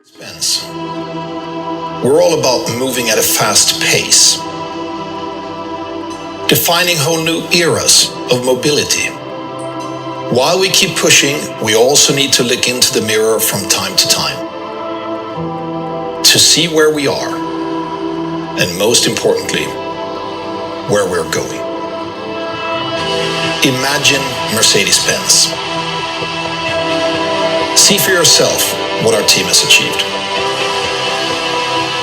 Spence. We're all about moving at a fast pace, defining whole new eras of mobility. While we keep pushing, we also need to look into the mirror from time to time to see where we are, and most importantly, where we're going. Imagine Mercedes-Benz. See for yourself what our team has achieved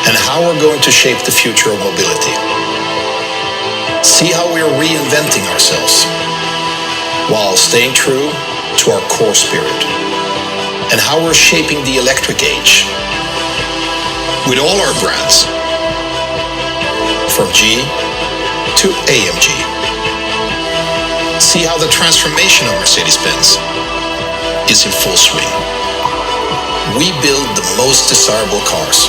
and how we're going to shape the future of mobility. See how we are reinventing ourselves while staying true to our core spirit, and how we're shaping the electric age with all our brands, from G to AMG. See how the transformation of Mercedes-Benz is in full swing. We build the most desirable cars,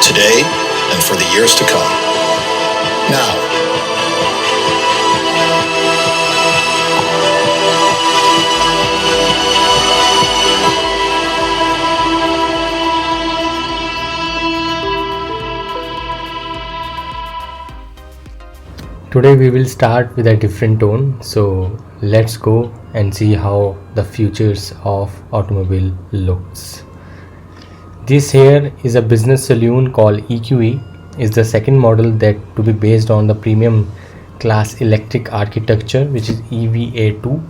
today and for the years to come. Now, today we will start with a different tone, so let's go and see how the futures of automobile looks. This here is a business saloon called EQE. Is the second model that to be based on the premium class electric architecture, which is EVA2,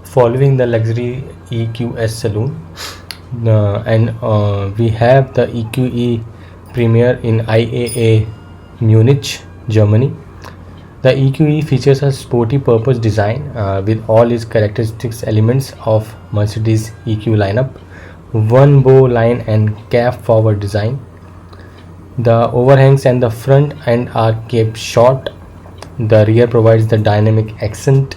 following the luxury EQS saloon. We have the EQE premiere in IAA Munich, Germany. The EQE features a sporty purpose design with all its characteristics elements of Mercedes EQ lineup, one bow line and cab forward design. The overhangs and the front end are kept short. The rear provides the dynamic accent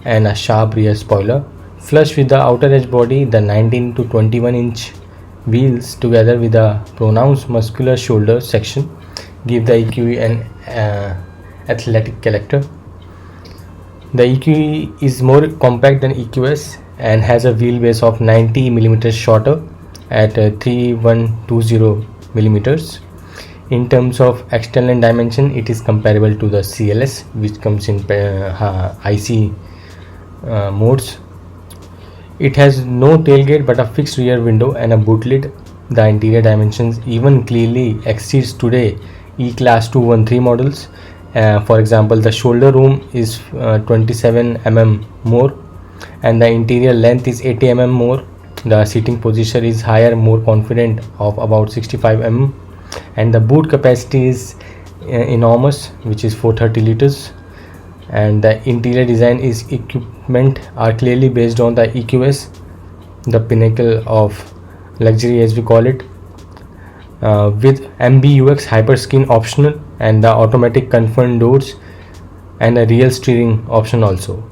and a sharp rear spoiler. Flush with the outer edge body, the 19 to 21 inch wheels together with a pronounced muscular shoulder section give the EQE an athletic character. The EQE is more compact than EQS and has a wheelbase of 90 mm shorter at 3120 mm. In terms of external dimension, it is comparable to the CLS, which comes in IC modes. It has no tailgate but a fixed rear window and a boot lid. The interior dimensions even clearly exceeds today E-Class 213 models. For example, the shoulder room is 27 mm more and the interior length is 80 mm more. The seating position is higher, more confident of about 65 mm, and the boot capacity is enormous, which is 430 liters. And the interior design is equipment are clearly based on the EQS, the pinnacle of luxury as we call it, with MBUX Hyperskin optional and the automatic confirmed doors and a real steering option also.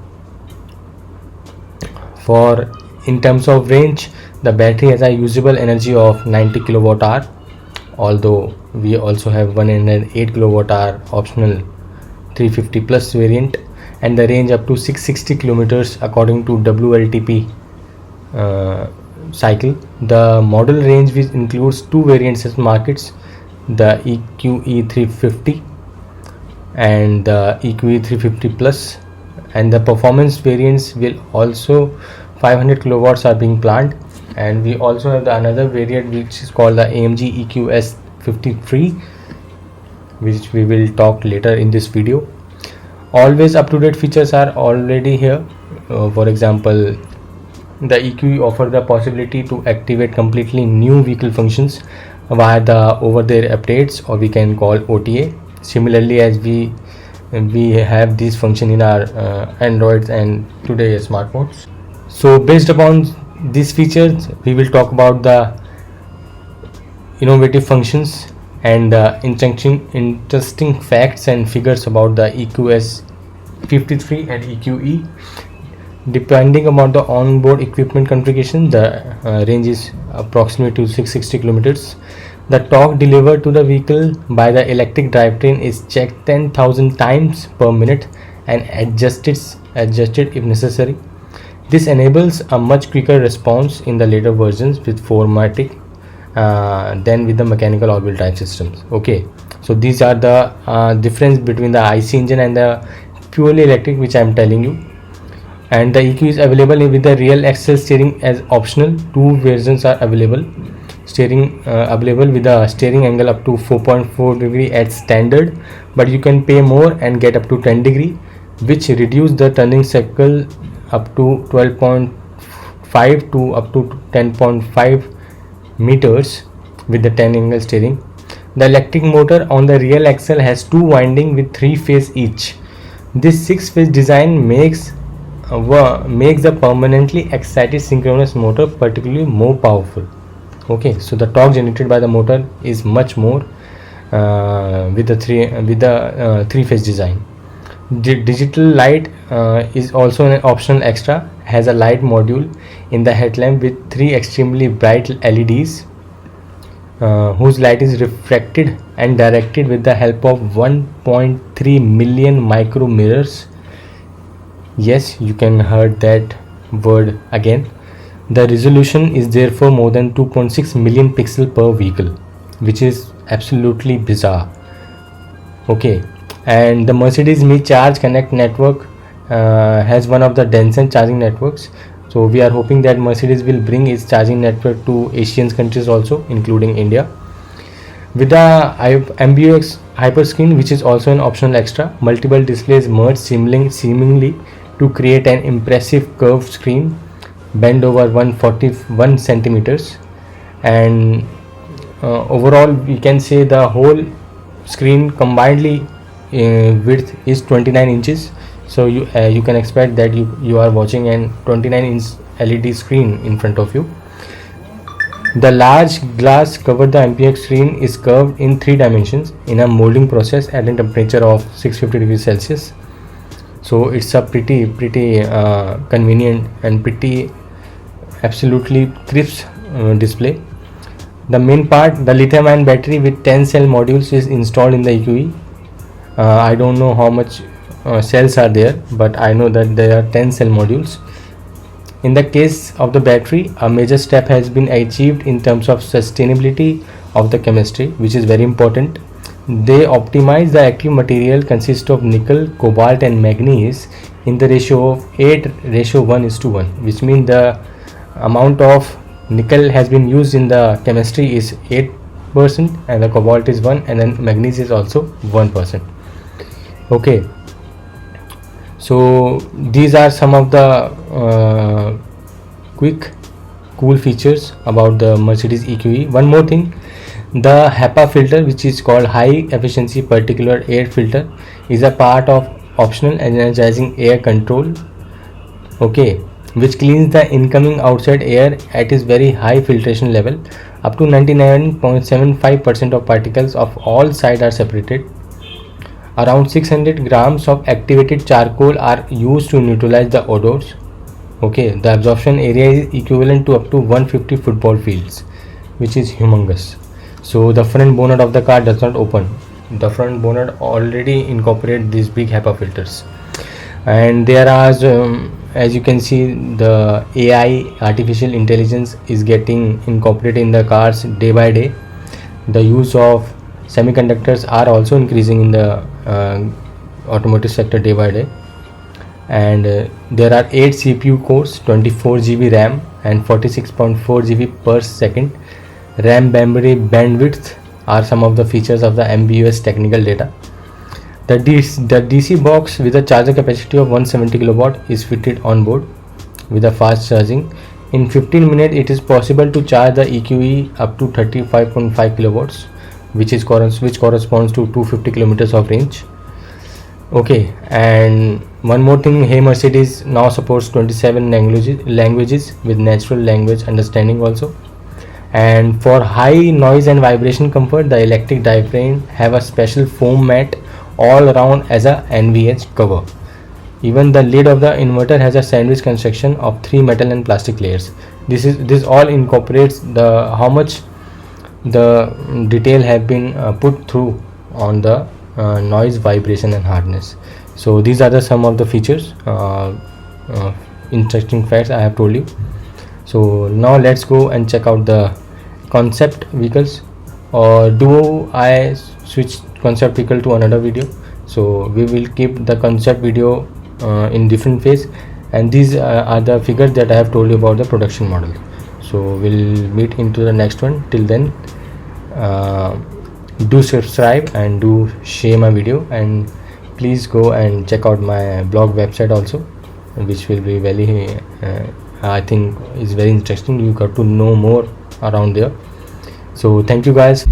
For in terms of range, the battery has a usable energy of 90 kilowatt hour, although we also have 108 kilowatt hour optional 350 plus variant, and the range up to 660 kilometers according to WLTP cycle. The model range which includes two variants as markets, the EQE 350 and the EQE 350 plus, and the performance variants will also 500 kilowatts are being planned. And we also have the another variant which is called the AMG EQS 53, which we will talk later in this video. Always up-to-date features are already here. For example, the EQE offer the possibility to activate completely new vehicle functions via the over-the-air updates, or we can call OTA. Similarly, as we have this function in our Androids and today smartphones. So based upon these features, we will talk about the innovative functions and interesting facts and figures about the EQS 53 and EQE. Depending upon the onboard equipment configuration, the range is approximately to 660 kilometers. The torque delivered to the vehicle by the electric drivetrain is checked 10,000 times per minute and adjusted if necessary. This enables a much quicker response in the later versions with 4MATIC than with the mechanical orbital drive systems. Okay, so these are the difference between the IC engine and the purely electric, which I am telling you. And the EQ is available with the real axle steering as optional. Two versions are available. Steering available with a steering angle up to 4.4 degree at standard, but you can pay more and get up to 10 degree, which reduce the turning circle up to 12.5 to up to 10.5 meters with the 10 angle steering. The electric motor on the rear axle has two winding with 3 phase each. This 6-phase design makes the permanently excited synchronous motor particularly more powerful. Okay, so the torque generated by the motor is much more with the 3-phase design. Digital light is also an optional extra. Has a light module in the headlamp with 3 extremely bright LEDs whose light is refracted and directed with the help of 1.3 million micro mirrors. Yes, you can heard that word again. The resolution is therefore more than 2.6 million pixel per vehicle, which is absolutely bizarre. Okay, and the Mercedes Me Charge Connect network has one of the densest charging networks. So we are hoping that Mercedes will bring its charging network to Asian countries also, including India. With the MBUX Hyperscreen, which is also an optional extra, multiple displays merge seemingly to create an impressive curved screen bend over 141 centimeters, and overall we can say the whole screen combinedly width is 29 inches. So you can expect that you are watching an 29-inch LED screen in front of you. The large glass covered the MPX screen is curved in 3 dimensions in a molding process at a temperature of 650 degrees Celsius. So it's a pretty convenient and pretty absolutely crisp display. The main part, the lithium-ion battery with 10 cell modules is installed in the EQE. I don't know how much cells are there, but I know that there are 10 cell modules. In the case of the battery, a major step has been achieved in terms of sustainability of the chemistry, which is very important. They optimize the active material consists of nickel, cobalt and manganese in the ratio of 8:1:1, which means the amount of nickel has been used in the chemistry is 8% and the cobalt is 1 and then manganese is also 1%. Okay, so these are some of the quick cool features about the Mercedes EQE. One more thing, the HEPA filter, which is called high efficiency particulate air filter, is a part of optional energizing air control, okay, which cleans the incoming outside air at its very high filtration level. Up to 99.75% of particles of all sides are separated. Around 600 grams of activated charcoal are used to neutralize the odors. Okay, the absorption area is equivalent to up to 150 football fields, which is humongous. So the front bonnet of the car does not open. The front bonnet already incorporate these big HEPA filters, and there are as you can see, the AI, artificial intelligence, is getting incorporated in the cars day by day. The use of semiconductors are also increasing in the automotive sector day by day, and there are 8 CPU cores, 24 GB RAM and 46.4 GB per second RAM memory bandwidth are some of the features of the MBUS technical data. The DC box with a charger capacity of 170 kilowatt is fitted on board with a fast charging. In 15 minutes it is possible to charge the EQE up to 35.5 kilowatts, which corresponds to 250 kilometers of range. Okay, and one more thing, Hey Mercedes now supports 27 languages with natural language understanding also. And for high noise and vibration comfort, the electric drivetrain have a special foam mat all around as a NVH cover. Even the lid of the inverter has a sandwich construction of 3 metal and plastic layers. This all incorporates the how much the detail have been put through on the noise, vibration and hardness. So these are the some of the features, interesting facts I have told you. So now let's go and check out the concept vehicles, or do I switch concept vehicle to another video? So we will keep the concept video in different phase, and these are the figures that I have told you about the production model. So we'll meet into the next one. Till then, do subscribe and do share my video, and please go and check out my blog website also, which will be very I think is very interesting. You got to know more around there. So thank you guys.